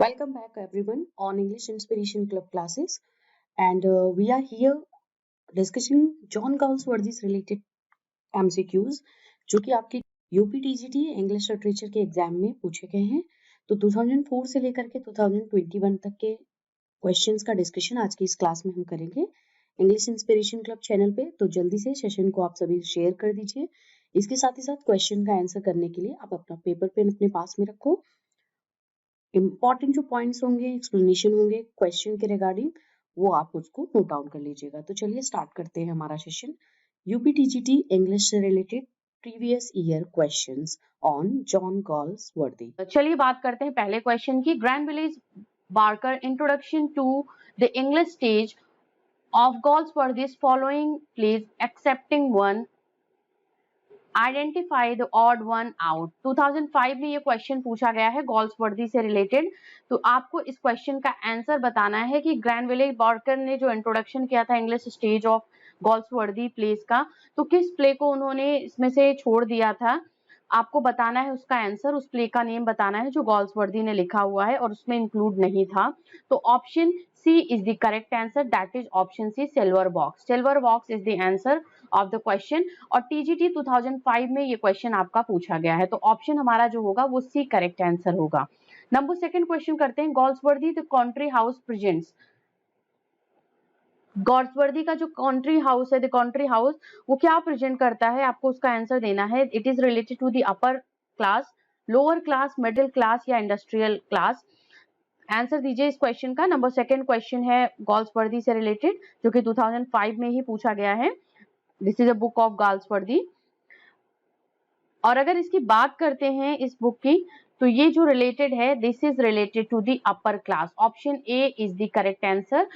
Welcome back everyone on English Inspiration Club classes and we are here discussing John Galsworthy's related MCQs जो कि आपके UPTGT English literature के exam में पूछे गए हैं। तो 2004 से लेकर के 2021 तक के क्वेश्चंस का डिस्कशन आज की इस क्लास में हम करेंगे इंग्लिश इंस्पिरेशन क्लब चैनल पे। तो जल्दी से सेशन को आप सभी शेयर कर दीजिए। इसके साथ ही साथ क्वेश्चन का आंसर करने के लिए आप अपना पेपर पेन अपने पास में रखो। इंपॉर्टेंट जो पॉइंट्स होंगे, एक्सप्लेनेशन होंगे क्वेश्चन के रिगार्डिंग, वो आप उसको नोट डाउन कर लीजिएगा। तो चलिए स्टार्ट करते हैं हमारा सेशन। यूपीटीजीटी इंग्लिश से related previous year questions on John Galsworthy. चलिए बात करते हैं पहले क्वेश्चन की। Granville Barker introduction to the English stage of Galsworthy's following please excepting one, identify the odd one out. 2005 में ये क्वेश्चन पूछा गया है गॉल्सवर्दी से रिलेटेड। तो आपको इस क्वेश्चन का आंसर बताना है कि ग्रैनविले बार्कर ने जो इंट्रोडक्शन किया था English stage of Galsworthy place का, तो किस प्ले को उन्होंने इसमें से छोड़ दिया था। आपको बताना है उसका आंसर, उस प्ले का नेम बताना है जो गॉल्सवर्दी ने लिखा हुआ है और उसमें इंक्लूड नहीं था। तो option C is the correct answer, that is option C, silver box. Silver box is the answer of the question और टीजीटी 2005 में ये क्वेश्चन आपका पूछा गया है। तो ऑप्शन हमारा जो होगा वो सी करेक्ट आंसर होगा। नंबर सेकंड क्वेश्चन करते हैं। Galsworthy the country house presents. Galsworthy का जो कंट्री हाउस है, द कंट्री हाउस, वो क्या प्रेजेंट करता है, आपको उसका आंसर देना है। It is related to the upper class, lower class, middle class या इंडस्ट्रियल क्लास। आंसर दीजिए इस क्वेश्चन का। नंबर सेकंड क्वेश्चन है गॉल्सवर्दी से रिलेटेड जो कि 2005 में ही पूछा गया है। This is a book of Galsworthy. और अगर इसकी बात करते हैं इस बुक की, तो ये जो रिलेटेड है, this is related to the upper class. Option A is the correct answer.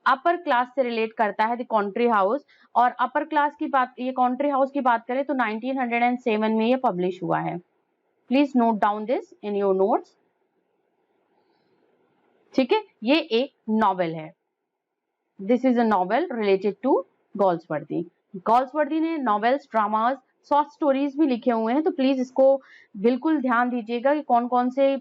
Upper class से रिलेट करता है द कंट्री हाउस। और अपर क्लास की बात, ये कंट्री हाउस की बात करें तो 1907 में ये पब्लिश हुआ है। Please note down this in your notes. ठीक है, ये एक नॉवेल है। This is a novel related to Galsworthy. Galsworthy ने नॉवेल्स, ड्रामास, शॉर्ट स्टोरीज भी लिखे हुए हैं। तो प्लीज इसको बिल्कुल ध्यान दीजिएगा कि कौन कौन से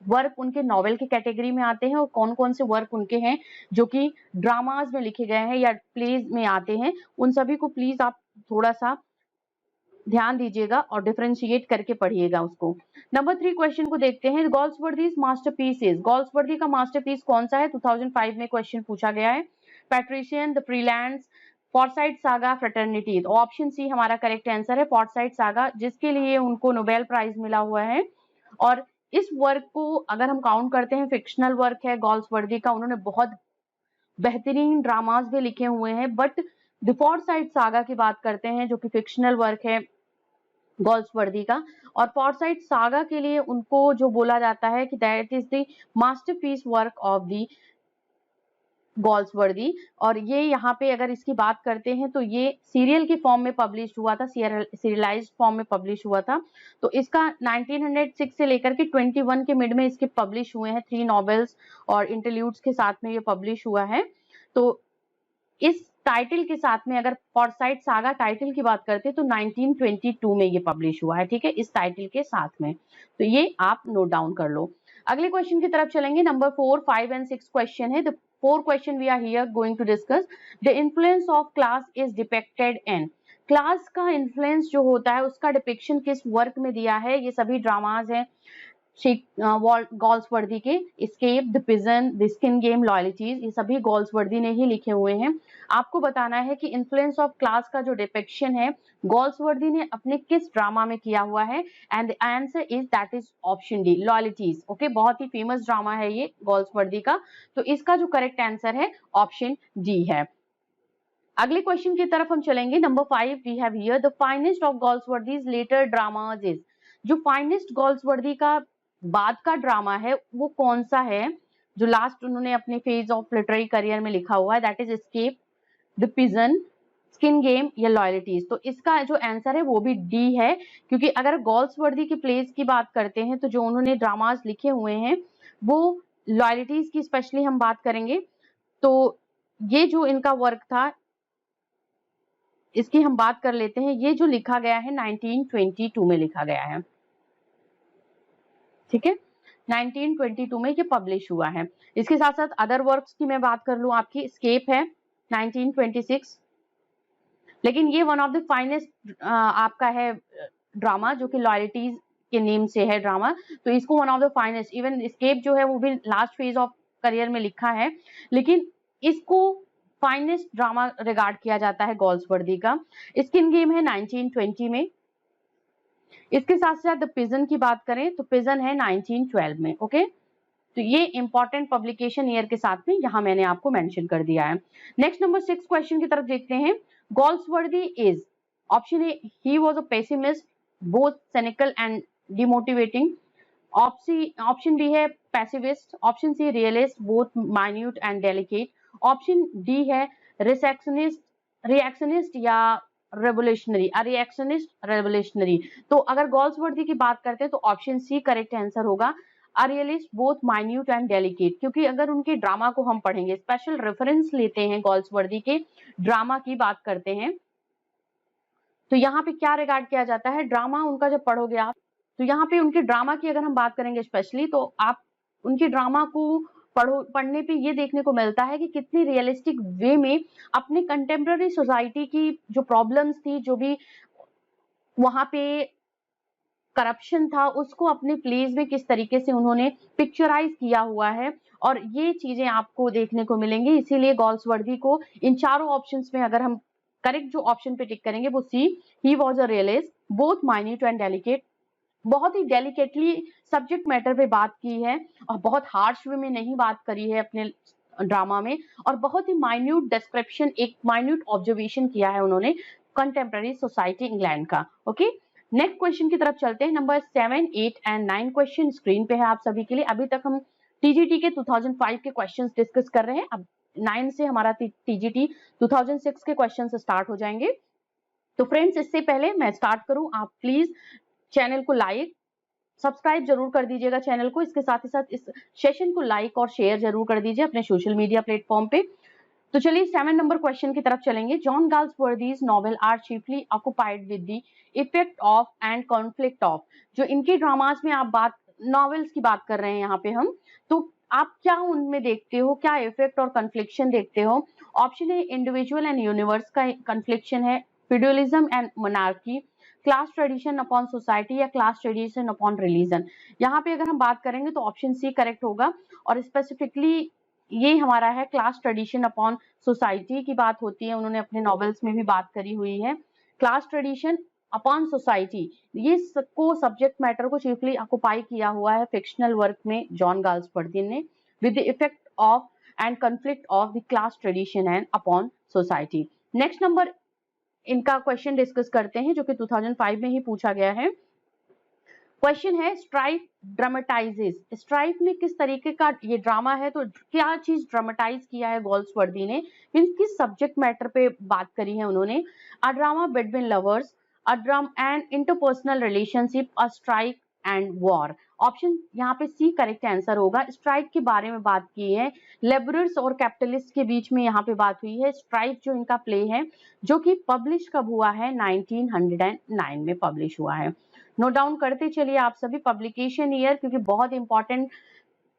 वर्क उनके नॉवेल की कैटेगरी में आते हैं और कौन कौन से वर्क उनके हैं जो कि ड्रामाज में लिखे गए हैं या प्लेज में आते हैं। उन सभी को प्लीज आप थोड़ा सा ध्यान दीजिएगा और डिफरेंशिएट करके पढ़िएगा उसको। नंबर 3 क्वेश्चन को देखते हैं। Galsworthy's masterpieces. गॉल्सवर्दी का मास्टरपीस कौन सा है, 2005 में क्वेश्चन पूछा गया है। Patrician, the freelance, Forsyte saga, fraternity. Option C हमारा करेक्ट आंसर है, फॉरसाइट सागा, जिसके लिए उनको नोबेल प्राइज मिला हुआ है। और इस वर्क को अगर हम काउंट करते हैं, फिक्शनल वर्क है गॉल्सवर्दी का। उन्होंने बहुत बेहतरीन ड्रामास भी लिखे हुए हैं, बट द फॉरसाइट सागा की बात करते हैं जो कि फिक्शनल वर्क है गॉल्सवर्दी का। और फॉरसाइट सागा के लिए उनको जो बोला जाता है कि that is the masterpiece work of the Galsworthy. और ये यहाँ पे अगर इसकी बात करते हैं तो ये सीरियल के फॉर्म में पब्लिश हुआ था, सीरियलाइज्ड फॉर्म में पब्लिश हुआ था। तो इसका 1906 से लेकर के 21 के मिड में इसके पब्लिश हुए हैं 3 नॉवेल्स और इंटरल्यूड्स के साथ में ये पब्लिश हुआ है। तो इस टाइटल के साथ में अगर फॉरसाइट सागा टाइटल की बात करते हैं तो 1922 में ये पब्लिश हुआ है। ठीक है, इस टाइटल के साथ में। तो ये आप नोट डाउन कर लो। अगले क्वेश्चन की तरफ चलेंगे। नंबर 4, 5 एंड 6 क्वेश्चन है। The 4 question we are here going to discuss. The influence of class is depicted in. Class का इन्फ्लुएंस जो होता है उसका डिपिक्शन किस वर्क में दिया है। ये सभी ड्रामाज हैं गॉल्सवर्दी के। Escape, the pigeon, the skin game, loyalties, ये सभी गॉल्सवर्दी ने ही लिखे हुए हैं। आपको बताना है कि इन्फ्लुएंस ऑफ क्लास का जो डिपिक्शन है गॉल्सवर्दी ने अपने किस ड्रामा में किया हुआ है। And the answer is that is option D, loyalties. Okay, बहुत ही फेमस ड्रामा है ये गॉल्सवर्दी का। तो इसका जो करेक्ट आंसर है ऑप्शन डी है। अगले क्वेश्चन की तरफ हम चलेंगे। Number 5 we have here the finest of Galsworthy's later dramas is. जो फाइनेस्ट गॉल्सवर्दी का बाद का ड्रामा है वो कौन सा है जो लास्ट उन्होंने अपने फेज ऑफ लिटरेरी करियर में लिखा हुआ है। That is escape, the pigeon, skin game या लॉयल्टीज। तो इसका जो आंसर है वो भी डी है, क्योंकि अगर गॉल्सवर्दी की प्लेस की बात करते हैं तो जो उन्होंने ड्रामाज लिखे हुए हैं वो लॉयल्टीज की स्पेशली हम बात करेंगे। तो ये जो इनका वर्क था इसकी हम बात कर लेते हैं। ये जो लिखा गया है 1922 में लिखा गया है। ठीक है, 1922 में ये पब्लिश हुआ है। इसके साथ साथ अदर वर्क्स की मैं बात कर लूं, आपकी एस्केप है 1926, लेकिन ये वन ऑफ द फाइनेस्ट आपका है ड्रामा, जो कि लॉयल्टीज के नेम से है ड्रामा, तो इसको one of the finest, even escape जो है वो भी लास्ट फेज ऑफ करियर में लिखा है, लेकिन इसको फाइनेस्ट ड्रामा रिगार्ड किया जाता है गोल्सवर्दी का। स्किन गेम है 1920 में। इसके साथ साथ द पिजन की बात करें तो पिजन है 1912 में। ओके, तो ये इंपॉर्टेंट पब्लिकेशन ईयर के साथ में यहाँ मैंने आपको मेंशन कर दिया है। नेक्स्ट नंबर 6 क्वेश्चन की तरफ देखते हैं। Galsworthy is, option A he was a pessimist, both cynical and demotivating, option B है pacifist, option C realist, both minute and delicate, option D है रिएक्शनिस्ट या रेवोल्यूशनरी, रिएक्शनिस्ट रेवोल्यूशनरी। तो अगर गोल्सवर्दी की बात करते हैं तो ऑप्शन सी करेक्ट आंसर होगा, realist, both minute and delicate, क्योंकि अगर उनके ड्रामा को हम पढ़ेंगे, स्पेशल रेफरेंस लेते हैं गोल्सवर्दी के ड्रामा की बात करते हैं, तो यहाँ पे क्या रिगार्ड किया जाता है, ड्रामा उनका जब पढ़ोगे आप, तो यहाँ पे उनके ड्रामा की अगर हम बात करेंगे स्पेशली, तो आप उनके ड्रामा को पढ़ने पे ये देखने को मिलता है कि कितनी रियलिस्टिक वे में अपने कंटेम्प्रेरी सोसाइटी की जो प्रॉब्लम्स थी, जो भी वहां पे करप्शन था, उसको अपने प्लेस में किस तरीके से उन्होंने पिक्चराइज किया हुआ है, और ये चीजें आपको देखने को मिलेंगी। इसीलिए गोल्सवर्दी को इन चारों ऑप्शंस में अगर हम करेक्ट जो ऑप्शन पे टिक करेंगे वो C, he was a realist, both minute and delicate, बहुत ही डेलिकेटली सब्जेक्ट मैटर पे बात की है और बहुत हार्श वे में नहीं बात करी है अपने ड्रामा में, और बहुत ही माइन्यूट डिस्क्रिप्शन, एक माइन्यूट ऑब्जर्वेशन किया है उन्होंने कंटेम्प्रेरी सोसाइटी इंग्लैंड का। ओके, नेक्स्ट क्वेश्चन की तरफ चलते हैं। नंबर 7, 8 एंड 9 क्वेश्चन स्क्रीन पे है आप सभी के लिए। अभी तक हम टीजीटी के 2005 के क्वेश्चंस डिस्कस कर रहे हैं, अब 9 से हमारा टीजीटी 2006 के क्वेश्चन स्टार्ट हो जाएंगे। तो फ्रेंड्स, इससे पहले मैं स्टार्ट करूं, आप प्लीज चैनल को लाइक सब्सक्राइब जरूर कर दीजिएगा चैनल को, इसके साथ ही साथ इस सेशन को लाइक और शेयर जरूर कर दीजिए अपने सोशल मीडिया प्लेटफॉर्म पे। तो चलिए 7 नंबर क्वेश्चन की तरफ चलेंगे। John Galsworthy's novels are chiefly occupied with the effect of and conflict of, जो इनके ड्रामास में आप बात नॉवेल्स की बात कर रहे हैं यहाँ पे हम, तो आप क्या उनमें देखते हो, क्या इफेक्ट और कन्फ्लिक्शन देखते हो। Option A individual and universe का कन्फ्लिक्शन है, feudalism and monarchy, class tradition upon society या क्लास ट्रेडिशन अपॉन रिलीजन। यहाँ पे अगर हम बात करेंगे तो ऑप्शन सी करेक्ट होगा, और स्पेसिफिकली ये हमारा है क्लास ट्रेडिशन अपॉन सोसाइटी की बात होती है, उन्होंने अपने नॉवेल्स में भी बात करी हुई है। क्लास ट्रेडिशन अपॉन सोसाइटी, ये को सब्जेक्ट मैटर को चीफली ऑक्युपाई किया हुआ है फिक्शनल वर्क में जॉन गाल्सवर्दी ने, with the effect of and conflict of the class tradition and upon society. Next number इनका क्वेश्चन डिस्कस करते हैं, जो कि 2005 में ही पूछा गया है। क्वेश्चन है स्ट्राइफ ड्रामेटाइजेस, स्ट्राइफ में किस तरीके का ये ड्रामा है, तो क्या चीज ड्रामेटाइज किया है गोल्सवर्दी ने, मींस किस सब्जेक्ट मैटर पे बात करी है उन्होंने। A drama between lovers, a drama and interpersonal relationship, a strike and war. Option यहाँ पे सी करेक्ट आंसर होगा। स्ट्राइक के बारे में बात की है, लेबरर्स और कैपिटलिस्ट के बीच में यहाँ पे बात हुई है। स्ट्राइक जो इनका प्ले है, जो कि पब्लिश कब हुआ है, 1909 में पब्लिश हुआ है। नोट डाउन करते चलिए आप सभी पब्लिकेशन ईयर, क्योंकि बहुत इंपॉर्टेंट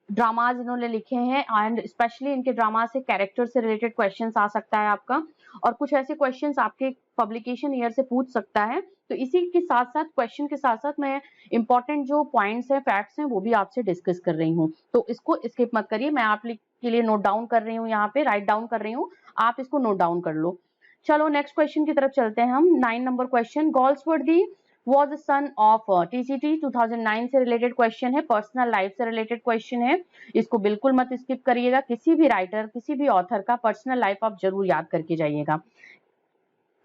ड्रामाज इन्होंने लिखे हैं, एंड स्पेशली इनके ड्रामा से कैरेक्टर से रिलेटेड क्वेश्चंस आ सकता है आपका, और कुछ ऐसे क्वेश्चंस आपके पब्लिकेशन ईयर से पूछ सकता है। तो इसी के साथ साथ क्वेश्चन के साथ साथ मैं इंपॉर्टेंट जो पॉइंट्स हैं, फैक्ट्स हैं, वो भी आपसे डिस्कस कर रही हूँ, तो इसको स्किप मत करिए। मैं आप के लिए नोट डाउन कर रही हूँ, यहाँ पे राइट डाउन कर रही हूँ, आप इसको नोट डाउन कर लो। चलो नेक्स्ट क्वेश्चन की तरफ चलते हैं हम। 9 number question, Galsworthy was the son of TCT 2009 से रिलेटेड क्वेश्चन है, पर्सनल लाइफ से रिलेटेड क्वेश्चन है, इसको बिल्कुल मत स्किप करिएगा। किसी भी राइटर, किसी भी ऑथर का पर्सनल लाइफ आप जरूर याद करके जाइएगा।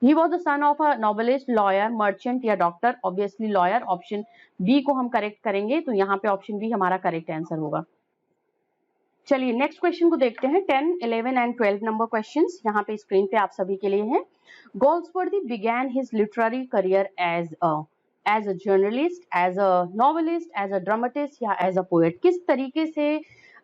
He was the son of a novelist, lawyer, merchant या doctor, obviously lawyer. Option B को हम करेक्ट करेंगे, तो यहाँ पे ऑप्शन बी हमारा करेक्ट आंसर होगा। चलिए नेक्स्ट क्वेश्चन को देखते हैं। 10, 11 एंड 12 नंबर क्वेश्चंस यहाँ पे स्क्रीन पे आप सभी के लिए हैं। गोल्सवर्दी began his literary career as a journalist, as a novelist, as a dramatist या as a poet। किस तरीके से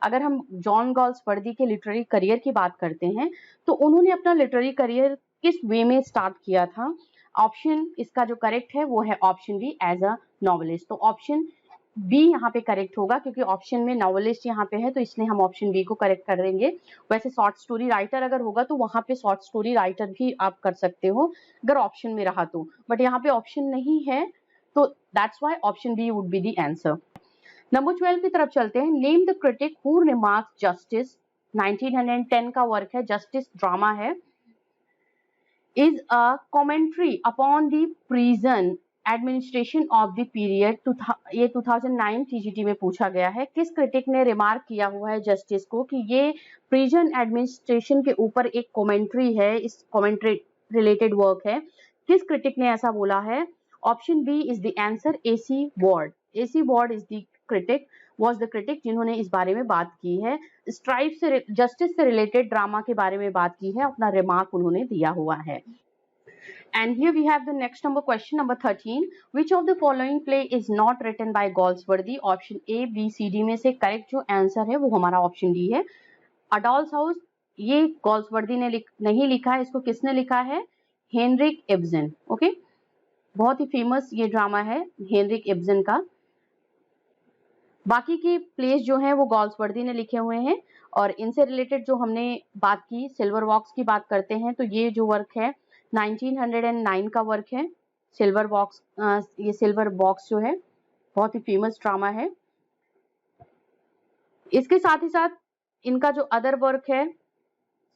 अगर हम जॉन गोल्सवर्दी के लिटरेरी करियर की बात करते हैं, तो उन्होंने अपना लिटरेरी करियर किस वे में स्टार्ट किया था। ऑप्शन इसका जो करेक्ट है वो है option B, as a novelist. तो ऑप्शन बी यहाँ पे करेक्ट होगा, क्योंकि ऑप्शन में नॉवेलिस्ट यहाँ पे है, तो इसलिए हम ऑप्शन बी को करेक्ट कर देंगे। वैसे शॉर्ट स्टोरी राइटर अगर होगा तो वहां पे शॉर्ट स्टोरी राइटर भी आप कर सकते हो अगर ऑप्शन में रहा तो, बट यहाँ पे ऑप्शन नहीं है, तो that's why option B would be the answer. Number 12 की तरफ चलते हैं। Name the critic who remarks justice, 1910 का वर्क है, जस्टिस ड्रामा है, is a commentary upon the prison administration of the period. ये 2009 टीजीटी में पूछा गया है। किस क्रिटिक ने रिमार्क किया हुआ है जस्टिस को कि ये प्रिजन एडमिनिस्ट्रेशन के ऊपर एक कमेंट्री है, इस कमेंट्री रिलेटेड वर्क है। किस क्रिटिक ने ऐसा बोला है? Option B is the answer, AC Ward. AC Ward is the critic, was the critic जिन्होंने इस बारे में बात की है, स्ट्राइप से, जस्टिस से रिलेटेड ड्रामा के बारे में बात की है, अपना रिमार्क उन्होंने दिया हुआ है। And here we have the next number question, number 13. Which of the following play is not written by Galsworthy? Option A, B, C, D में से करेक्ट जो आंसर है वो हमारा ऑप्शन डी है। A Doll's House, ये Galsworthy ने नहीं लिखा है, इसको किसने लिखा है? Henrik Ibsen. ओके, बहुत ही फेमस ये ड्रामा है हेनरिक इब्सन का। बाकी की प्लेस जो है वो गॉल्सवर्दी ने लिखे हुए हैं, और इनसे रिलेटेड जो हमने बात की, सिल्वर वॉक्स की बात करते हैं, तो ये जो वर्क है 1909 का वर्क है, सिल्वर बॉक्स। ये सिल्वर बॉक्स जो है बहुत ही फेमस ड्रामा है। इसके साथ ही साथ इनका जो अदर वर्क है,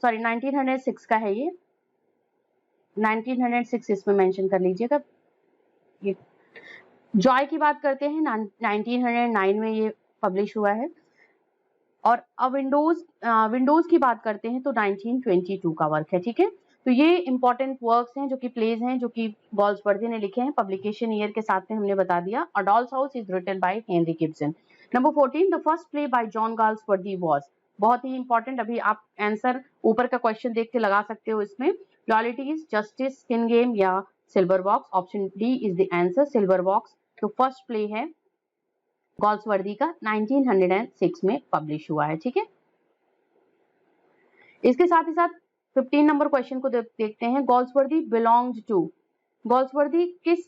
सॉरी 1906 का है ये, 1906 इसमें मेंशन कर लीजिएगा। ये जॉय की बात करते हैं, 1909 में ये पब्लिश हुआ है। और अब विंडोज की बात करते हैं तो 1922 का वर्क है। ठीक है, तो ये इंपॉर्टेंट वर्क्स हैं जो कि प्लेज हैं जो कि गॉल्सवर्दी ने लिखे हैं। पब्लिकेशन ईयर के साथ में हमने बता दिया। A doll's house is written by Henrik Ibsen. Number 14, the first play by John Galsworthy was, बहुत ही इंपॉर्टेंट। अभी आप आंसर ऊपर का क्वेश्चन देख के लगा सकते हो इसमें। लॉयल्टीज, जस्टिस, स्किन गेम या silver box. Option D is the answer, silver box. तो फर्स्ट प्ले है गॉल्सवर्दी का, 1906 में पब्लिश हुआ है। ठीक है, इसके साथ ही साथ 15 नंबर क्वेश्चन को देखते हैं। गॉल्सवर्दी बिलोंग्ड टू, गॉल्सवर्दी किस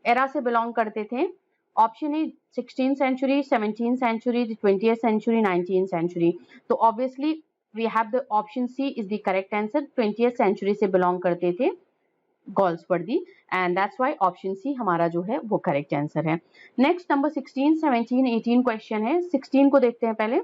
एरा से बिलोंग करते थे? Option A 16th century, 17th century, 20th century, 19th century. तो obviously we have the option C is the correct answer, 20th century से बिलोंग करते थे Galsworthy, and that's why option C हमारा जो है वो करेक्ट आंसर है। Next number 16, 17, 18 question है। 16 को देखते हैं पहले।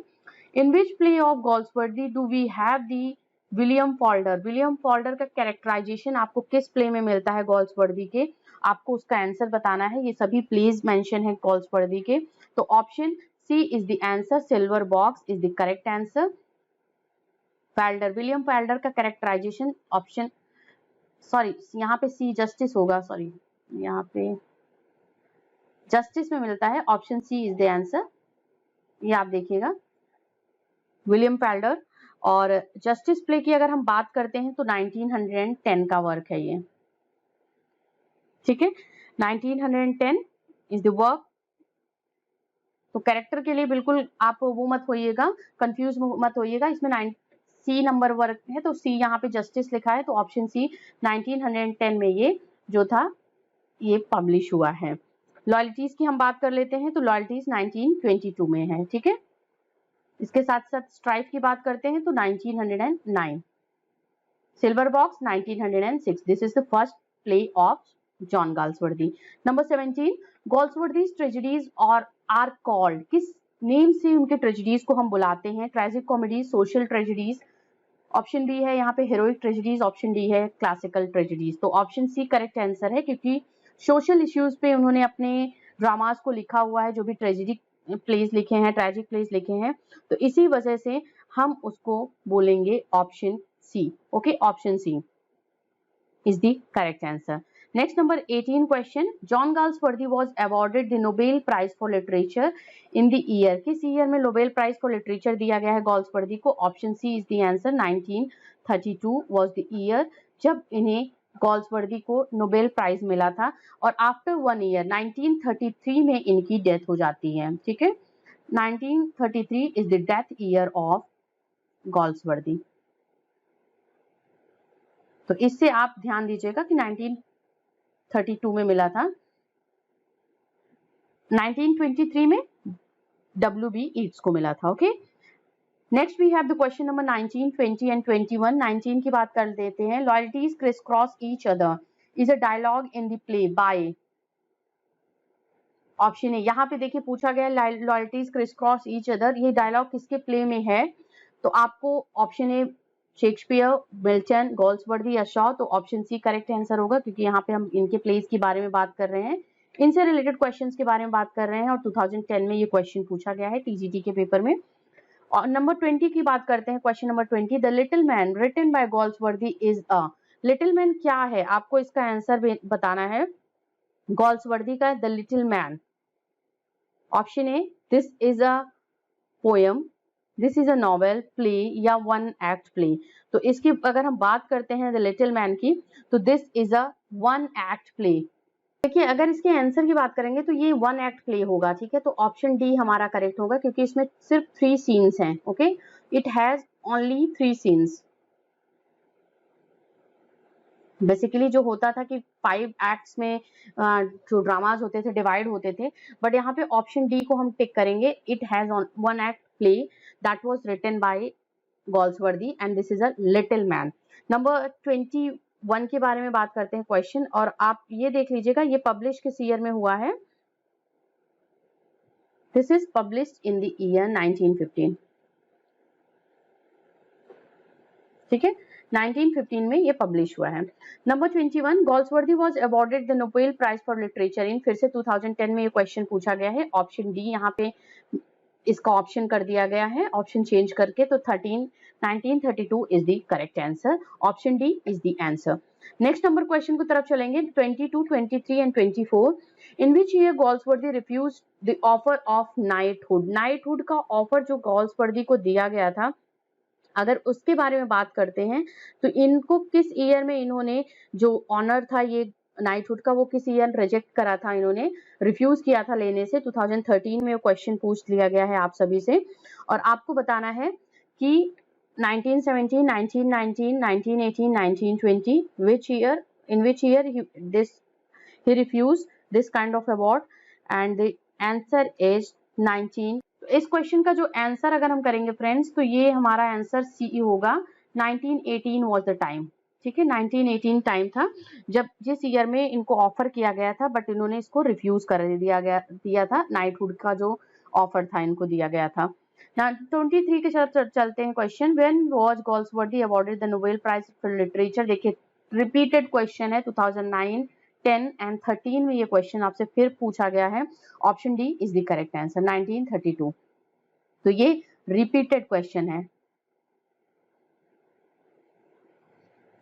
In which play of Galsworthy do we have the William Falder? William Falder का कैरेक्टराइजेशन आपको किस प्ले में मिलता है गॉल्सवर्दी के? आपको उसका आंसर बताना है। ये सभी प्लेज मेंशन है गॉल्सवर्दी के, तो option C is the answer, silver box is the correct answer. Falder, William Falder का कैरेक्टराइजेशन ऑप्शन, सॉरी यहाँ पे सी जस्टिस होगा, सॉरी यहाँ पे जस्टिस में मिलता है, option C is the answer. ये आप देखिएगा, विलियम फैल्डर। और जस्टिस प्ले की अगर हम बात करते हैं तो 1910 का वर्क है ये। ठीक है, 1910 इज द वर्क। तो कैरेक्टर के लिए बिल्कुल आप वो मत होइएगा, कंफ्यूज मत होइएगा। इसमें सी नंबर वर्क है, तो सी यहाँ पे जस्टिस लिखा है, तो ऑप्शन सी 1910 में ये जो था ये पब्लिश हुआ है। लॉयल्टीज की हम बात कर लेते हैं, तो लॉयल्टीज 1922 में है। ठीक है, इसके साथ साथ स्ट्राइप की बात करते हैं तो 1909, silver box 1906। This is the first play of John Galsworthy. Number 17, Galsworthy's tragedies और आर कॉल्ड, किस नेम से उनके ट्रेजेडीज को हम बुलाते हैं? Tragic comedies, social tragedies. Option B है यहाँ पे हेरोइक ट्रेजेडीज, ऑप्शन डी है क्लासिकल ट्रेजेडीज। तो ऑप्शन सी करेक्ट आंसर है, क्योंकि सोशल इश्यूज पे उन्होंने अपने ड्रामास को लिखा हुआ है, जो भी ट्रेजेडी प्लेस लिखे हैं, ट्रेजिक प्लेस लिखे हैं, तो इसी वजह से हम उसको बोलेंगे option C. Okay, option C is the correct answer. Next, number 18 question. John Galsworthy was awarded the Nobel Prize for Literature in the year. किस ईयर में नोबेल प्राइज फॉर लिटरेचर दिया गया है गॉल्सवर्दी को? Option C is the answer, 1932 was the year जब इन्हें Galsworthy को Nobel prize मिला था। और आफ्टर 1 ईयर 1933 में इनकी डेथ हो जाती है। ठीक है, 1933 is the death year of Galsworthy. तो इससे आप ध्यान दीजिएगा कि 1932 में मिला था। 1923 में W.B. Yeats को मिला था। Okay, next we have the question number 19, 20 and 21। 19 की बात कर देते हैं। Loyalties criss cross each other is a dialogue in the play by. Option A, यहाँ पे देखिए पूछा गया loyalties criss cross each other, ये डायलॉग किसके प्ले में है? तो आपको option A Shakespeare, Milton, Galsworthy या शॉ, तो ऑप्शन सी करेक्ट आंसर होगा, क्योंकि यहाँ पे हम इनके प्लेस के बारे में बात कर रहे हैं, इनसे रिलेटेड क्वेश्चंस के बारे में बात कर रहे हैं, और 2010 में ये क्वेश्चन पूछा गया है टीजीटी के पेपर में। और नंबर 20 की बात करते हैं। Question number 20, the little man written by Galsworthy is a. Little man क्या है? आपको इसका आंसर बताना है। गोल्सवर्दी का the little man. Option A, this is a poem, this is a novel, play या वन एक्ट प्ले। तो इसकी अगर हम बात करते हैं द लिटिल मैन की, तो this is a one act play. देखिए अगर इसके आंसर की बात करेंगे तो ये वन एक्ट प्ले होगा, ठीक है। तो ऑप्शन डी हमारा करेक्ट होगा, क्योंकि इसमें सिर्फ 3 सीन्स हैं। Okay, it has only 3 scenes. Basically जो होता था कि 5 एक्ट्स में जो ड्रामाज होते थे डिवाइड होते थे, बट यहाँ पे ऑप्शन डी को हम टिक करेंगे। It has one act play that was written by Galsworthy and this is a little man. Number 21 के बारे में बात करते हैं क्वेश्चन, और आप ये देख लीजिएगा ये पब्लिश किस ईयर में हुआ है। This is published in the year 1915, ठीक है, 1915 में ये पब्लिश हुआ है। Number 21, Galsworthy was awarded the Nobel prize for literature in. फिर से 2010 में ये क्वेश्चन पूछा गया है। ऑप्शन डी यहाँ पे इसका ऑप्शन कर दिया गया है, ऑप्शन चेंज करके, तो 1932 is the correct answer. Option D is the answer. Next number question की तरफ चलेंगे। 22, 23 and 24, in which year Galsworthy refuse the offer of knighthood. Knighthood का ऑफर जो गोल्सवर्दी को दिया गया था, अगर उसके बारे में बात करते हैं तो इनको किस ईयर में इन्होंने जो ऑनर था ये नाइटहुड का, वो किस ईयर रिजेक्ट करा था, इन्होंने रिफ्यूज किया था लेने से। 2013 में क्वेश्चन पूछ लिया गया है आप सभी से, और आपको बताना है कि 1917, 1919, 1918, 1920, which year, in which year he refused this kind of award, and the answer is 19। इस क्वेश्चन का जो आंसर अगर हम करेंगे फ्रेंड्स, तो ये हमारा आंसर सी होगा। 1918 वाज द टाइम, ठीक है, 1918 टाइम था जब जिस ईयर में इनको ऑफर किया गया था, बट इन्होंने इसको रिफ्यूज कर दिया था। नाइटहुड का जो ऑफर था इनको दिया गया था। 23 के साथ चलते हैं question. When was Galsworthy awarded the Nobel prize for literature. देखिए रिपीटेड क्वेश्चन है, 2009, 10 एंड 13 में ये क्वेश्चन आपसे फिर पूछा गया है। Option D is the correct answer, 1932। तो ये रिपीटेड क्वेश्चन है,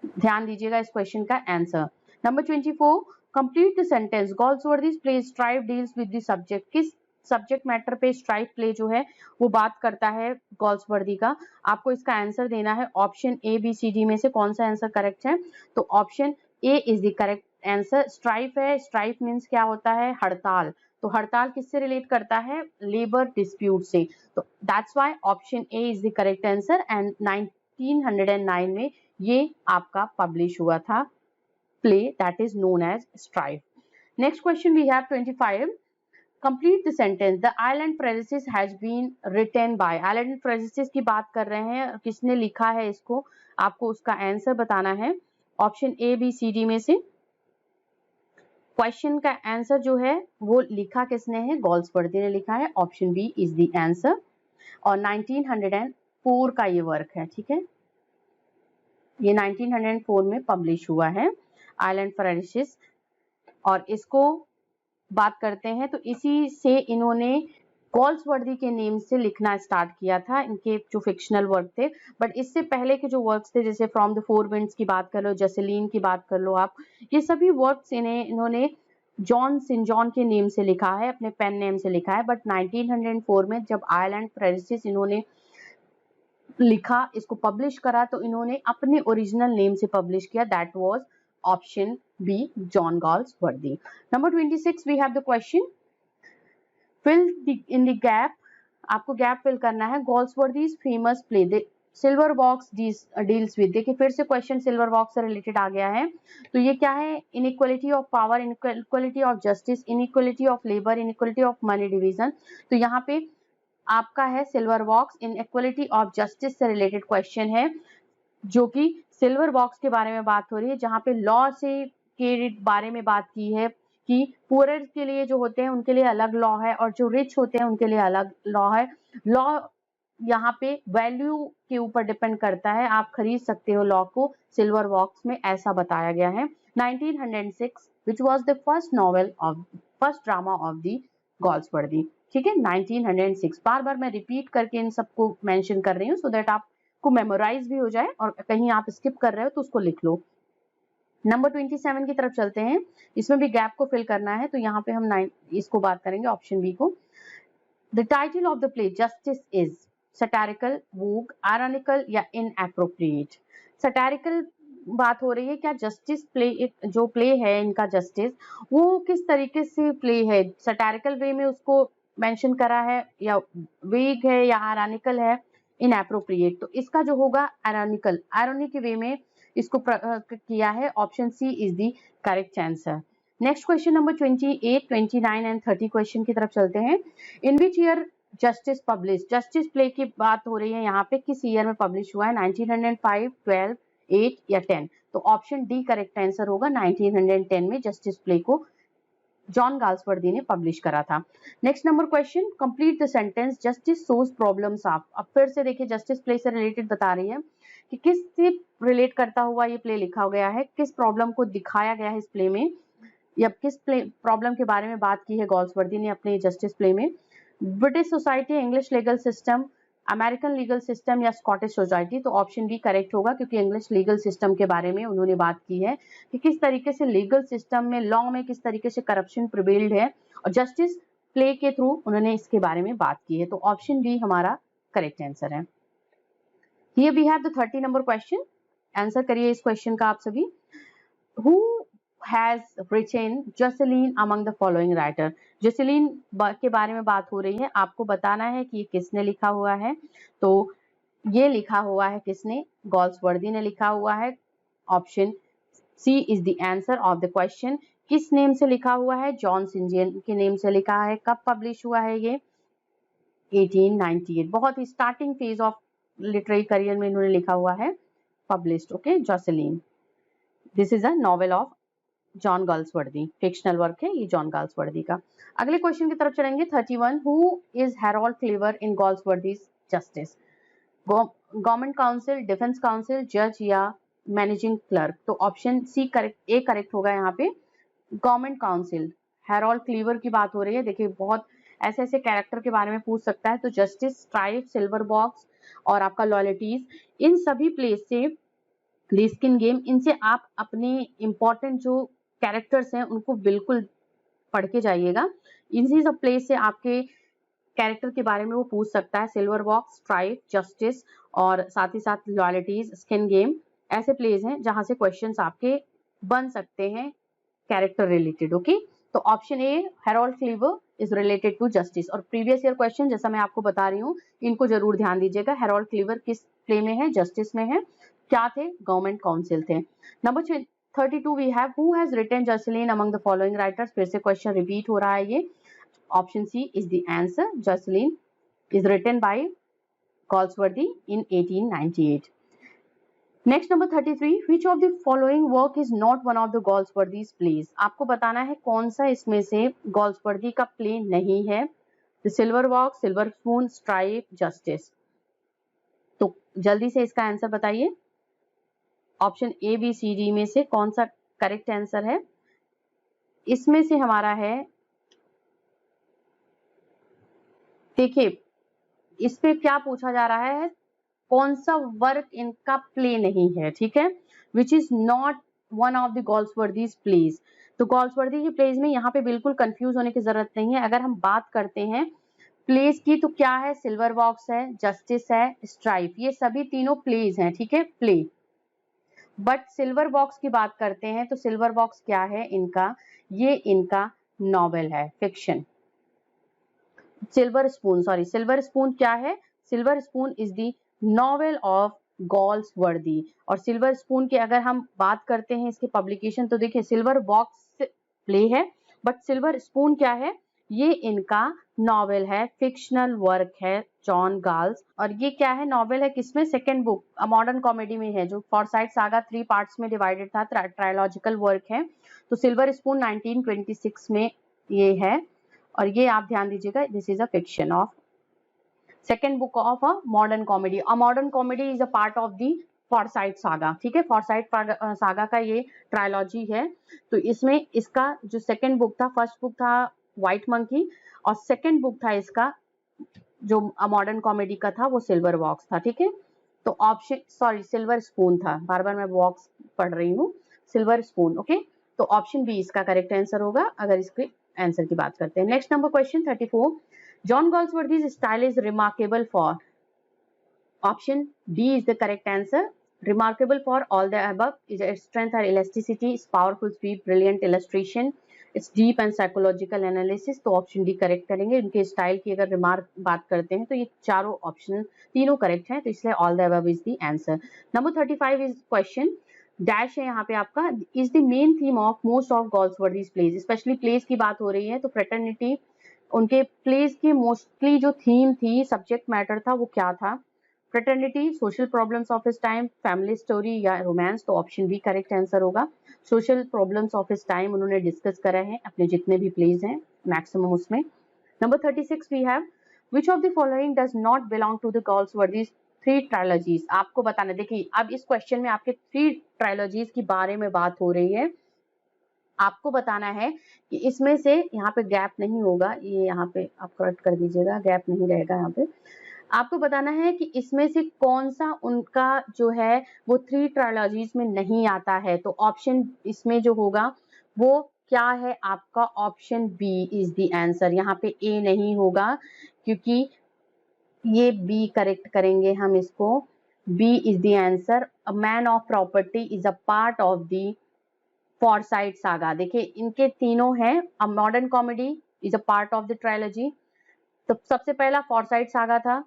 ध्यान दीजिएगा इस क्वेश्चन का answer. Number 24, complete the sentence Galsworthy's play strife deals with the subject. किस सब्जेक्ट मैटर पे स्ट्राइफ प्ले जो है वो बात करता है गोल्सवर्दी का? आपको इसका आंसर देना है। Option A, B, C, D में से कौन सा आंसर करेक्ट है? तो option A is the correct answer. Strife है, स्ट्राइफ मीन्स क्या होता है? हड़ताल। तो हड़ताल किससे रिलेट करता है? लेबर डिस्प्यूट से। तो that's why option A is the correct answer, and 1909 में ये आपका पब्लिश हुआ था play that is known as strife. Next question we have 25, complete the sentence the island Pharisees has been written by. Island Pharisees की बात कर रहे हैं, किसने लिखा है इसको, आपको उसका आंसर बताना है। Option A, B, C, D में से क्वेश्चन का आंसर जो है वो लिखा किसने है? गोल्सवर्दी ने लिखा है। Option B is the answer, और 1904 का ये वर्क है, ठीक है, ये 1904 में पब्लिश हुआ है आइलैंड प्रेजेसिस। और इसको बात करते हैं तो इसी से इन्होंने गोल्सवर्दी के नेम से लिखना स्टार्ट किया था, इनके जो फिक्शनल वर्क थे। बट इससे पहले के जो वर्क्स थे, जैसे फ्रॉम द फोर विंड्स की बात कर लो, जसेलीन की बात कर लो आप, ये सभी वर्क्स इन्होंने जॉन सेंट जॉन के नेम से लिखा है, अपने पेन नेम से लिखा है। बट 1904 में जब आइलैंड प्रेजेसिस इन्होंने लिखा, इसको पब्लिश करा, तो इन्होंने अपने ओरिजिनल नेम से पब्लिश किया, that was option B, John Galsworthy. Number 26 we have the question, fill in the gap. आपको गैप फिल करना है। Galsworthy's famous play, silver box deals with, देखिए फिर से क्वेश्चन सिल्वर बॉक्स से रिलेटेड आ गया है। तो ये क्या है, inequality of power, inequality of justice, inequality of labour, inequality of money division. तो यहाँ पे आपका है silver box, inequality of justice से रिलेटेड क्वेश्चन है, जो कि सिल्वर बॉक्स के बारे में बात हो रही है, जहाँ पे लॉ से के बारे में बात की है कि पुअर के लिए जो होते हैं उनके लिए अलग लॉ है और जो रिच होते हैं उनके लिए अलग लॉ है। लॉ यहाँ पे वैल्यू के ऊपर डिपेंड करता है, आप खरीद सकते हो लॉ को, सिल्वर बॉक्स में ऐसा बताया गया है। 1906 which was the first drama of the गोल्सवर्दी, ठीक है, 1906। बार बार मैं रिपीट करके इन सबको मेंशन कर रही हूँ सो दैट आपको मेमोराइज भी हो जाए, और कहीं आप स्किप कर रहे हो तो उसको लिख लो। नंबर 27 की तरफ चलते हैं, इसमें भी गैप को फिल करना है, तो यहाँ पे हम इसको बात करेंगे, ऑप्शन बी को। The title of the play justice is satirical, vague, ironical या इनएप्रोप्रिएट। सैटारिकल बात हो रही है, क्या जस्टिस प्ले, जो प्ले है इनका जस्टिस, वो किस तरीके से प्ले है, सैटारिकल वे में उसको मेंशन करा है, या वेग है, या आयरनिकल है, इनएप्रोप्रिएट। तो इसका जो होगा आयरनिकल, आयरनी के वे में इसको किया है, option C is the correct answer. Next question number 28, 29 and 30 question की तरफ चलते हैं। In which year justice publish, justice play की बात हो रही है यहाँ पे, किस ईयर में पब्लिश हुआ है, 1905, 12, 8 या 10। तो ऑप्शन डी करेक्ट आंसर होगा, 1910 में जस्टिस प्ले को जॉन गाल्सवर्दी ने पब्लिश करा था। Next number question, complete the sentence justice shows problems of. अब फिर से देखिए जस्टिस प्ले से रिलेटेड बता रही है कि किस से रिलेट करता हुआ ये प्ले लिखा गया है, किस प्रॉब्लम को दिखाया गया है इस प्ले में, या किस प्रॉब्लम के बारे में बात की है गोल्सवर्दी ने अपने जस्टिस प्ले में। British society, English legal system, American legal system या स्कॉटिश सोसाइटी। तो ऑप्शन बी करेक्ट होगा, क्योंकि इंग्लिश लीगल सिस्टम के बारे में उन्होंने बात की है कि किस तरीके से लीगल सिस्टम में, लॉ में किस तरीके से करप्शन प्रिवेल्ड है, और जस्टिस प्ले के थ्रू उन्होंने इसके बारे में बात की है। तो ऑप्शन बी हमारा करेक्ट आंसर है। Here we have the 30 number question, answer करिए इस क्वेश्चन का आप सभी। Who has written Jocelyn among the following writer? Josselin के बारे में बात हो रही है, आपको बताना है कि ये किसने लिखा हुआ है। तो ये लिखा हुआ है किसने, गोल्सवर्दी ने लिखा हुआ है, option C is the answer of the question. किस नेम से लिखा हुआ है, जॉन सिंजियन के नेम से लिखा है। कब पब्लिश हुआ है ये, 1898, बहुत ही starting phase of literary career में इन्होंने लिखा हुआ है, published, okay, Jocelyn. This is a novel of John Galsworthy, fictional work है ये जॉन गाल्सवर्दी का। अगले क्वेश्चन की तरफ चलेंगे, 31, who is Harold Cleaver in Galsworthy's justice? Government counsel, defence counsel, जज या मैनेजिंग क्लर्क। तो option C correct, A correct होगा यहाँ पे, गवर्नमेंट काउंसिल। हैरोल्ड क्लीवर की बात हो रही है, देखिए बहुत ऐसे ऐसे कैरेक्टर के बारे में पूछ सकता है, तो जस्टिस, स्ट्राइफ, सिल्वर बॉक्स और आपका लॉयल्टीज, इन सभी प्लेस से, लिस्किन गेम, इनसे आप अपने इंपॉर्टेंट जो कैरेक्टर्स हैं उनको बिल्कुल पढ़ के जाइएगा। इसी सब प्लेस से आपके कैरेक्टर के बारे में वो पूछ सकता है, सिल्वर बॉक्स, स्ट्राइफ, जस्टिस और साथ ही साथ लॉयल्टीज, स्किन गेम, ऐसे प्लेस हैं जहां से क्वेश्चंस आपके बन सकते हैं कैरेक्टर रिलेटेड, ओके। तो option A Harold Cleaver is related to justice. और प्रीवियस ईयर क्वेश्चन जैसा मैं आपको बता रही हूँ, इनको जरूर ध्यान दीजिएगा। हैरोल्ड क्लीवर किस प्ले में है, जस्टिस में है, क्या थे, गवर्नमेंट काउंसिल थे। Number 32 we have, who has written Jocelyn among the following writers. फिर से क्वेश्चन रिपीट हो रहा है ये, option C is the answer, Jocelyn is written by Galsworthy in 1898। Next number 33, which of the following work is not one of the Goldsworthy's plays? आपको बताना है कौन सा इसमें से गोल्सवर्दी का प्ले नहीं है। The silver box, silver spoon, stripe, justice. तो जल्दी से इसका आंसर बताइए, option A B C D में से कौन सा करेक्ट आंसर है। इसमें से हमारा है, देखिए इस पे क्या पूछा जा रहा है, कौन सा वर्क इनका प्ले नहीं है, ठीक है, which is not one of the Galsworthy's plays. तो गोल्सवर्दी के प्लेज में यहाँ पे बिल्कुल कंफ्यूज होने की जरूरत नहीं है। अगर हम बात करते हैं प्लेज की, तो क्या है, सिल्वर बॉक्स है, जस्टिस है, स्ट्राइप, ये सभी तीनों प्लेज हैं, ठीक है, प्ले। बट सिल्वर बॉक्स की बात करते हैं तो सिल्वर बॉक्स क्या है इनका, ये इनका नॉवेल है, fiction. Silver spoon, sorry, silver spoon क्या है, silver spoon is the novel of Galsworthy. और सिल्वर स्पून की अगर हम बात करते हैं इसके पब्लिकेशन, तो देखिए सिल्वर बॉक्स प्ले है, बट सिल्वर स्पून क्या है, ये इनका नॉवेल है, फिक्शनल वर्क है जॉन गाल्स। और ये क्या है, नॉवेल है किसमें, सेकेंड बुक मॉडर्न कॉमेडी में है, जो फॉरसाइट सागा 3 पार्ट्स में डिवाइडेड था, ट्रायोलॉजिकल वर्क है। तो सिल्वर स्पून 1926 में ये है, और ये आप ध्यान दीजिएगा, this is a fiction of second book of a modern comedy. A modern comedy is a part of the Forsyte saga, ठीक है, फॉरसाइट सागा का ये ट्रायोलॉजी है। तो इसमें इसका जो सेकेंड बुक था, फर्स्ट बुक था व्हाइट मंकी, और सेकेंड बुक था इसका जो मॉडर्न कॉमेडी का था वो सिल्वर बॉक्स था, ठीक है। तो ऑप्शन, सॉरी सिल्वर स्पून था, बार बार मैं बॉक्स पढ़ रही हूँ, सिल्वर स्पून, ओके। तो ऑप्शन बी इसका करेक्ट आंसर होगा अगर इसके आंसर की बात करते हैं। Next number question 34, John Galsworthy's style is remarkable for, option D is the correct answer. Remarkable for all the above is its strength or elasticity, its powerful speed, brilliant illustration, its deep and psychological analysis. तो option D correct करेंगे। इनके style की अगर remark बात करते हैं तो ये चारों ऑप्शन तीनों करेक्ट हैं, तो इसलिए all the above is the answer. Number 35 is question dash है यहाँ पे आपका, is the main theme of most of Galsworthy's plays. Specially plays की बात हो रही है तो फ्रेटर्निटी, उनके प्लेज की मोस्टली जो थीम थी, सब्जेक्ट मैटर था, वो क्या था, fraternity, social problems of his time, family story या रोमांस। तो ऑप्शन बी करेक्ट आंसर होगा। Social problems of his time उन्होंने डिस्कस करा है अपने जितने भी प्लेज हैं मैक्सिमम उसमें। Number 36 we have, which of the following does not belong to the Galsworthy's 3 trilogies. आपको बताना, देखिए अब इस क्वेश्चन में आपके 3 ट्रायलॉजीज के बारे में बात हो रही है। आपको बताना है कि इसमें से, यहाँ पे गैप नहीं होगा, ये यहाँ पे आप करेक्ट कर दीजिएगा, गैप नहीं रहेगा यहाँ पे। आपको बताना है कि इसमें से कौन सा उनका जो है वो 3 ट्रायलॉजीज में नहीं आता है। तो ऑप्शन इसमें जो होगा वो क्या है आपका, option B is the answer. यहाँ पे ए नहीं होगा क्योंकि ये बी करेक्ट करेंगे हम इसको, B is the answer. A man of property is a part of the Forsyte saga. देखिए इनके तीनों हैं, a modern comedy is a part of the trilogy, तो सबसे पहला फॉरसाइट सागा था,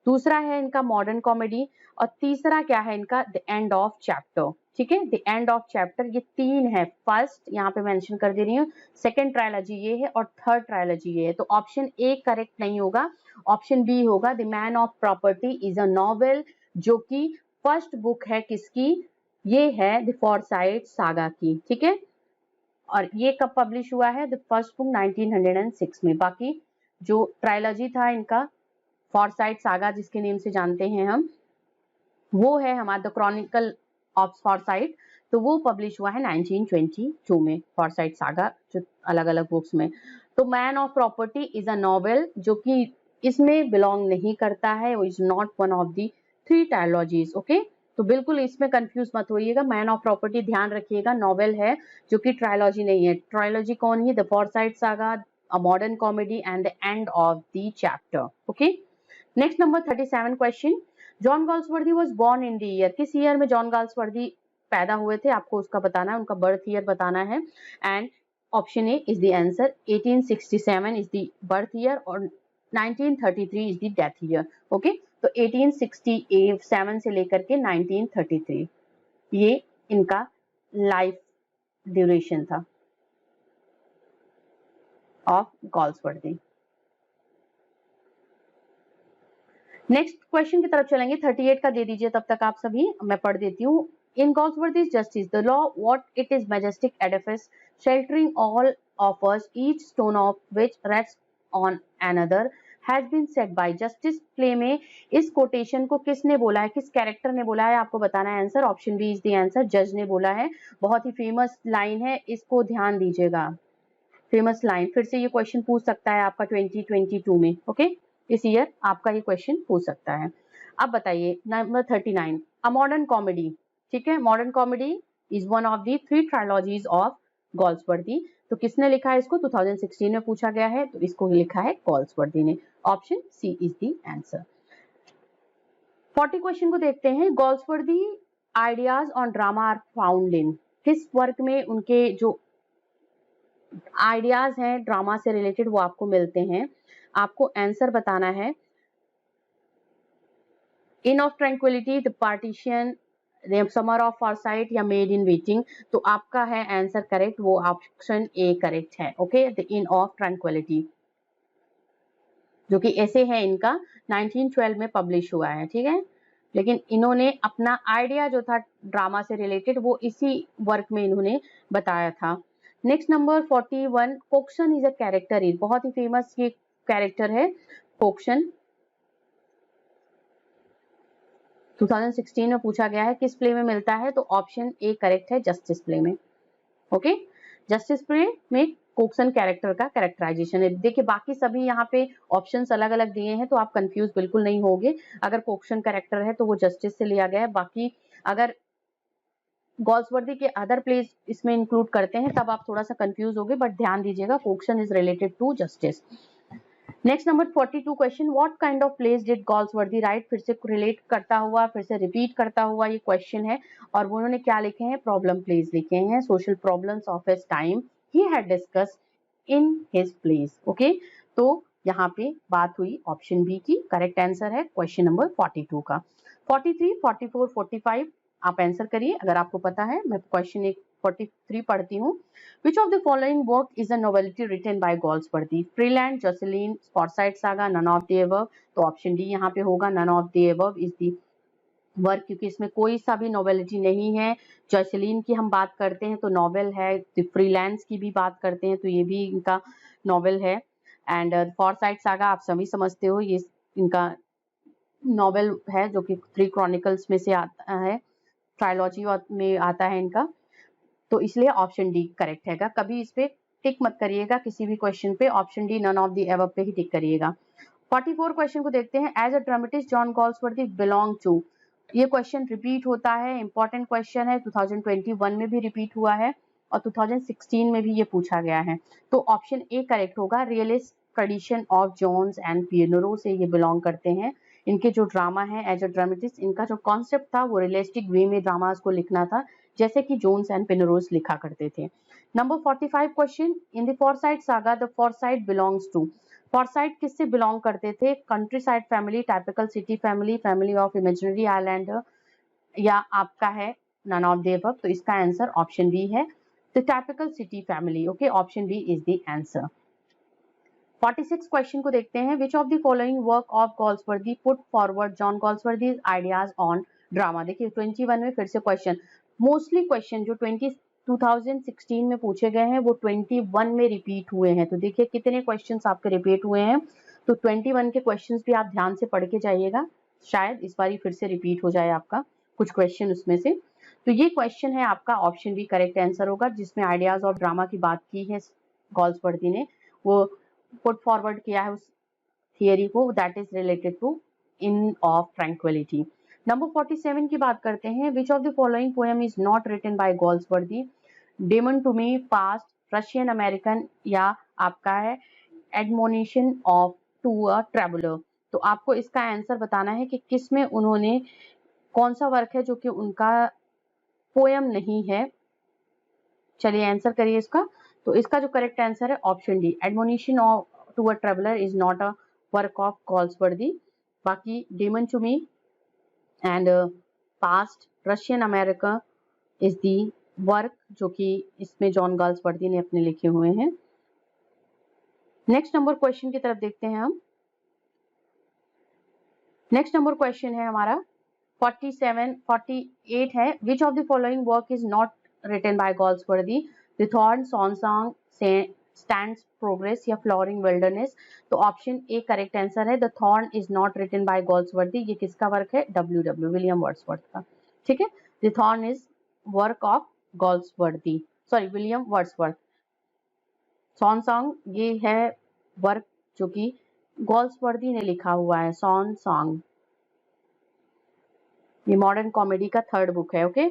दूसरा है इनका मॉडर्न कॉमेडी, और तीसरा क्या है इनका, द एंड ऑफ चैप्टर, ठीक है, द एंड ऑफ चैप्टर। ये 3 है, फर्स्ट यहाँ पे मेंशन कर दे रही हूँ, सेकंड ट्रायलॉजी ये है और थर्ड ट्रायलॉजी ये है। तो ऑप्शन ए करेक्ट नहीं होगा, ऑप्शन बी होगा। The man of property is a novel, जो कि फर्स्ट बुक है किसकी, ये है द फॉरसाइट सागा की, ठीक है। और ये कब पब्लिश हुआ है, द फर्स्ट बुक 1906 में। बाकी जो ट्रायलॉजी था इनका फॉरसाइट सागा जिसके नेम से जानते हैं हम, वो है हमारा द क्रॉनिकल ऑफ फॉरसाइट, तो वो पब्लिश हुआ है 1922 में, फॉरसाइट सागा जो अलग अलग बुक्स में। तो man of property is a novel जो कि इसमें बिलोंग नहीं करता है, वो is not one of the 3 trilogies, okay. तो बिल्कुल इसमें कंफ्यूज मत होइएगा, मैन ऑफ प्रॉपर्टी ध्यान रखिएगा नॉवेल है जो कि ट्रायलॉजी नहीं है। ट्रायलॉजी कौन है, the Forsyte saga, a modern comedy and the end of the chapter, okay. Next number 37 question, John Galsworthy was born in the year, किस ईयर में जॉन गॉल्सवर्दी पैदा हुए थे, आपको उसका बताना है, उनका बर्थ ईयर बताना है। And option A is the answer, 1867 is the birth year और 1933 is the death year, okay. तो 1867 से लेकर के 1933 ये इनका लाइफ ड्यूरेशन था ऑफ गॉल्सवर्दी। नेक्स्ट क्वेश्चन की तरफ चलेंगे, 38 का दे दीजिए तब तक आप सभी, मैं पढ़ देती हूँ। In Galsworthy's justice the law what it is majestic edifice sheltering all of us each stone of which rest on another has been said by. Justice play में इस कोटेशन को किसने बोला है, किस कैरेक्टर ने बोला है, आपको बताना है answer. Option B is the answer, जज ने बोला है। बहुत ही फेमस लाइन है, इसको ध्यान दीजिएगा, फेमस लाइन। फिर से ये क्वेश्चन पूछ सकता है आपका 2022 में, ओके। इस ईयर आपका ये क्वेश्चन पूछ सकता है। अब बताइए नंबर 39, अ मॉडर्न कॉमेडी, ठीक है, modern comedy is one of the 3 trilogies of Galsworthy. तो किसने लिखा है इसको, 2016 में पूछा गया है, तो इसको लिखा है गॉल्सवर्दी ने। Option C is the answer. 40 question को देखते हैं, Galsworthy ideas on drama are found in, किस वर्क में उनके जो आइडियाज हैं ड्रामा से रिलेटेड वो आपको मिलते हैं। आपको आंसर बताना है। Inn of tranquillity, the partition, summer of Forsyte या मेड इन वेटिंग। तो आपका है आंसर करेक्ट, वो ऑप्शन ए करेक्ट है। Okay, the inn of tranquillity, जो कि ऐसे है इनका 1912 में पब्लिश हुआ है, ठीक है। लेकिन इन्होंने अपना आइडिया जो था ड्रामा से रिलेटेड वो इसी वर्क में इन्होंने बताया था। Next number 41, Cokeson is a character in, बहुत ही फेमस ये कैरेक्टर है कोक्शन। 2016 में पूछा गया है, किस प्ले में मिलता है? तो ऑप्शन ए करेक्ट है, जस्टिस प्ले में। ओके, जस्टिस प्ले में कोक्सन कैरेक्टर का कैरेक्टराइजेशन है। देखिए बाकी सभी यहाँ पे ऑप्शंस अलग अलग दिए हैं, तो आप कंफ्यूज बिल्कुल नहीं होगे। अगर कोक्सन कैरेक्टर है तो वो जस्टिस से लिया गया है, बाकी अगर गॉल्सवर्दी के अदर प्लेस इसमें इंक्लूड करते हैं तब आप थोड़ा सा कंफ्यूज होगे, बट ध्यान दीजिएगा Cokeson is related to justice. Next number 42 question, what kind of plays did Galsworthy write? फिर से रिलेट करता हुआ, फिर से रिपीट करता हुआ ये क्वेश्चन है, और उन्होंने क्या लिखे हैं? प्रॉब्लम प्लेस लिखे हैं, social problems of his time he had discuss in his place. Okay, तो यहाँ पे बात हुई ऑप्शन बी की, करेक्ट आंसर है क्वेश्चन नंबर 42 का। 43, 44, 45 आप आंसर करिए अगर आपको पता है। मैं क्वेश्चन 43 पढ़ती हूँ। Which of the following work is a novelty written by Galsworthy? Freeland, Jocelyn, Forsyte Saga, none of the above। तो ऑप्शन डी यहाँ पे होगा, none of the above is the work, क्योंकि इसमें कोई सा भी नोवेलिटी नहीं है। जॉसेलिन की हम बात करते हैं तो नॉवेल है, फ्रीलांस की भी बात करते हैं तो ये भी इनका नॉवेल है। एंड फॉरसाइट सागा आप सभी समझते हो, ये इनका नॉवेल है जो कि 3 क्रॉनिकल्स में से आता है, ट्रायलॉजी में आता है इनका, तो इसलिए ऑप्शन डी करेक्ट हैगा। कभी इस पे टिक मत करिएगा किसी भी क्वेश्चन पे, option D none of the above पे ही टिक करिएगा। 44 क्वेश्चन को देखते हैं। As a dramatist John Galsworthy belong to, ये क्वेश्चन रिपीट होता है, इंपॉर्टेंट क्वेश्चन है, 2021 में भी रिपीट हुआ है और 2016 में भी ये पूछा गया है। तो ऑप्शन ए करेक्ट होगा, realist tradition of Jones and Pinero से ये बिलोंग करते हैं। इनके जो ड्रामा है एज अ ड्रामेटिस्ट, इनका जो कॉन्सेप्ट था वो रियलिस्टिक वे में ड्रामास को लिखना था, जैसे कि जोन्स एंड पिनरोज लिखा करते थे। Number 45 question, in the Forsyte saga the Forsyte belongs to, Forsyte किससे बिलोंग करते थे? Countryside family, typical city family, family of imaginary islander, या आपका है नन ऑफ द अबव। तो इसका आंसर ऑप्शन बी है, the typical city family. Okay, option B is the answer. 46 question को देखते हैं। Which of the following work of Galsworthy put forward John Galsworthy's ideas on drama? देखिए 21 में फिर से क्वेश्चन, मोस्टली क्वेश्चन जो 2016 में पूछे गए हैं वो 21 में रिपीट हुए हैं। तो देखिए कितने क्वेश्चंस आपके रिपीट हुए हैं, तो 21 के क्वेश्चंस भी आप ध्यान से पढ़ के जाइएगा, शायद इस बार फिर से रिपीट हो जाए आपका कुछ क्वेश्चन उसमें से। तो ये क्वेश्चन है आपका, ऑप्शन बी करेक्ट आंसर होगा, जिसमें आइडियाज ऑफ ड्रामा की बात की है गॉल्सवर्दी ने, वो पुट फॉरवर्ड किया है उस थियरी को, that is related to inn of tranquillity. Number 47 की बात करते हैं। Which of the following poem is not written by Galsworthy? Demon to me, past, Russian American, या आपका है admonition of to a traveller. तो आपको इसका आंसर बताना है कि किस में उन्होंने, कौन सा वर्क है जो कि उनका पोएम नहीं है। चलिए आंसर करिए इसका। तो इसका जो करेक्ट आंसर है option D, admonition of to a traveller is not a work of Galsworthy. बाकी demon to me and past, Russian America is the work जो कि इसमें जॉन गॉल्सवर्दी ने अपने लिखे हुए हैं। नेक्स्ट नंबर क्वेश्चन की तरफ देखते हैं हम। नेक्स्ट नंबर क्वेश्चन है हमारा 48 है। विच of the following work is not written by Galsworthy? The Thorn, Song, Stands Progress या Flowering Wilderness। तो ऑप्शन ए करेक्ट आंसर है, The Thorn is not written by Galsworthy। ये किसका वर्क है? W William Wordsworth का, ठीक है। The Thorn is work of Galsworthy, sorry William Wordsworth. Song ये है वर्क जो कि गॉल्सवर्दी ने लिखा हुआ है, सॉन्ग। ये मॉडर्न कॉमेडी का 3rd बुक है। ओके,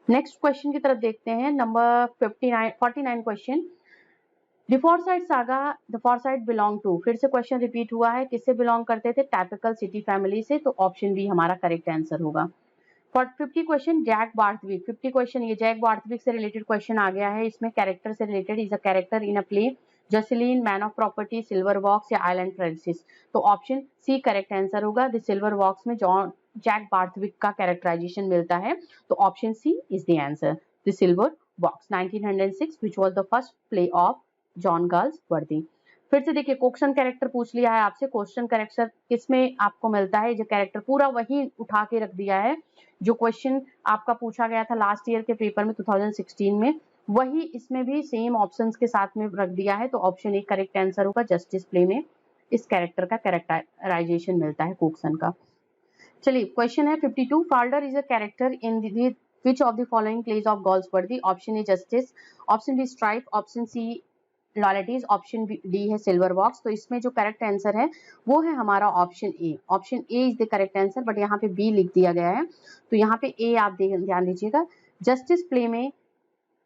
नेक्स्ट क्वेश्चन की तरफ देखते हैं। Number 49 question, the Forsyte saga the Forsyte belong to, फिर से क्वेश्चन रिपीट हुआ है, किससे बिलोंग करते थे? टाइपिकल सिटी फैमिली से। तो ऑप्शन बी हमारा करेक्ट आंसर होगा। 50 क्वेश्चन, जैक बार्थविक। 50 क्वेश्चन, ये जैक बार्थविक से रिलेटेड क्वेश्चन आ गया है, इसमें कैरेक्टर से related, is a character in a play Jocelyn, man of property, silver box या आइलैंड फ्रांसिस। तो ऑप्शन सी करेक्ट आंसर होगा। द सिल्वर वॉक्स में जैक बार्थविक का कैरेक्टराइजेशन मिलता है, तो option C is the answer. The silver box 1906 which was the first play of John Galsworthy. फिर से देखिए क्वेश्चन कैरेक्टर पूछ लिया है आपसे। क्वेश्चन कैरेक्टर किसमें आपको मिलता है? जो कैरेक्टर पूरा वही उठा के रख दिया है जो क्वेश्चन आपका पूछा गया था लास्ट ईयर के पेपर में 2016 में, वही इसमें भी सेम ऑप्शंस के साथ में रख दिया है। तो ऑप्शन ए करेक्ट आंसर होगा। जस्टिस प्ले में इस कैरेक्टर का कैरेक्टराइजेशन मिलता है कोक्सन का। चलिए क्वेश्चन है 52। Falder is a character in which of the following plays of Galsworthy? Option A justice, option B strike, option C loyalties, option D है सिल्वर वॉक्स। तो इसमें जो करेक्ट आंसर है वो है हमारा option A. Option A is the correct answer, but यहाँ पे बी लिख दिया गया है, तो यहाँ पे ए आप ध्यान दीजिएगा। जस्टिस प्ले में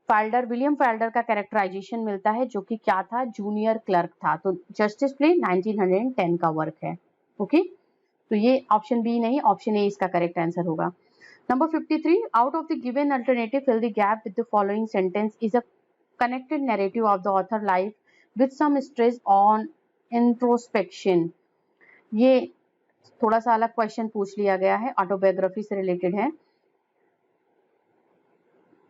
फाल्डर, विलियम फाल्डर का कैरेक्टराइजेशन मिलता है जो कि क्या था? जूनियर क्लर्क था। तो जस्टिस प्ले 1910 का वर्क है। ओके, तो ये ऑप्शन बी नहीं, ऑप्शन ए इसका करेक्ट आंसर होगा। Number 53, out of the given alternative, fill the gap with the following sentence is a connected narrative of the author life with some stress on introspection। ये थोड़ा सा अलग question पूछ लिया गया है, ऑटोबायोग्राफी से रिलेटेड है।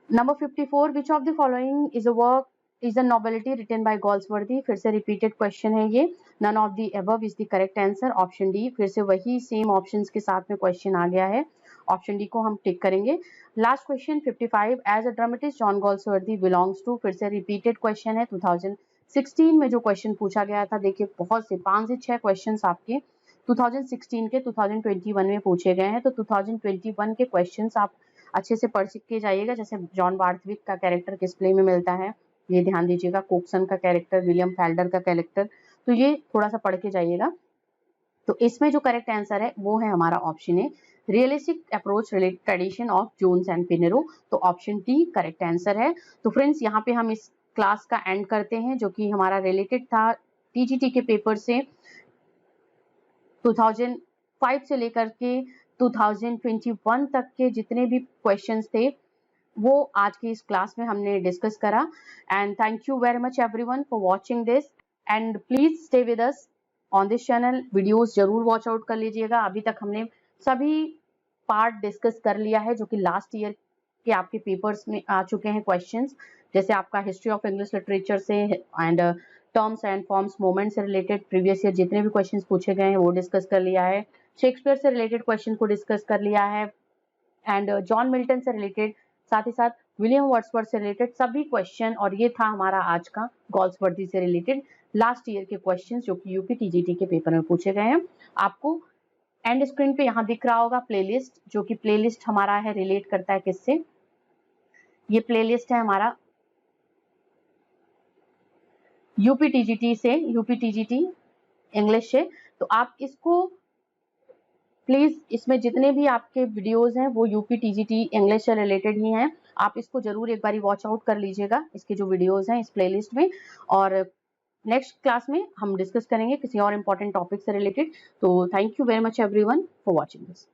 Number 54, which of the following is a work is a novelty written by Galsworthy? फिर से रिपीटेड क्वेश्चन है ये। None of the above is the correct answer। Option D, फिर से वही सेम ऑप्शंस के साथ में क्वेश्चन आ गया है, ऑप्शन डी को हम टिक करेंगे। Last question 55, as a dramatist John Galsworthy belongs to. फिर से रिपीटेड क्वेश्चन है, 2016 में जो क्वेश्चन पूछा गया था। देखिए बहुत से 5 से 6 क्वेश्चन आपके 2016 के 2021 में पूछे गए हैं, तो 2021 के क्वेश्चन आप अच्छे से पढ़ के जाइएगा। जैसे जॉन बार्थविक का कैरेक्टर किस प्ले में मिलता है, ये ध्यान दीजिएगा। कोक्सन का कैरेक्टर, विलियम फैल्डर का कैरेक्टर, तो ये थोड़ा सा पढ़ के जाइएगा। तो इसमें जो करेक्ट आंसर है वो है हमारा option A, realistic approach related tradition of Jones and Pinero. तो ऑप्शन डी करेक्ट आंसर है। तो फ्रेंड्स यहाँ पे हम इस क्लास का एंड करते हैं, जो कि हमारा रिलेटेड था टीजीटी के पेपर से 2005 से लेकर के 2021 तक के जितने भी क्वेश्चंस थे वो आज की इस क्लास में हमने डिस्कस करा। And thank you very much everyone for watching this, and please stay with us on this channel. Videos जरूर वॉच आउट कर लीजिएगा। अभी तक हमने सभी पार्ट डिस्कस कर लिया है जो कि लास्ट ईयर के आपके पेपर्स में आ चुके हैं क्वेश्चंस, जैसे आपका हिस्ट्री ऑफ इंग्लिश लिटरेचर से and terms and forms movement से रिलेटेड प्रीवियस ईयर जितने भी क्वेश्चंस पूछे गए हैं वो डिस्कस कर लिया है। शेक्सपियर से रिलेटेड क्वेश्चन को डिस्कस कर लिया है, एंड जॉन मिल्टन से रिलेटेड, साथ ही साथ विलियम वर्ड्सवर्थ से रिलेटेड सभी क्वेश्चन। और ये था हमारा आज का गाल्सवर्दी से रिलेटेड लास्ट ईयर के क्वेश्चंस जो कि यूपी टीजीटी के पेपर में पूछे गए हैं। आपको एंड स्क्रीन पे यहाँ दिख रहा होगा प्लेलिस्ट, जो कि प्लेलिस्ट हमारा है रिलेट करता है किससे? ये प्लेलिस्ट है हमारा यूपी टीजीटी से, यूपी टीजीटी इंग्लिश से। तो आप इसको प्लीज, इसमें जितने भी आपके वीडियोस हैं वो यूपी टीजीटी इंग्लिश से रिलेटेड ही हैं। आप इसको जरूर एक बारी वॉच आउट कर लीजिएगा, इसके जो वीडियोस हैं इस प्लेलिस्ट में। और नेक्स्ट क्लास में हम डिस्कस करेंगे किसी और इम्पोर्टेंट टॉपिक से रिलेटेड। तो thank you very much everyone for watching this.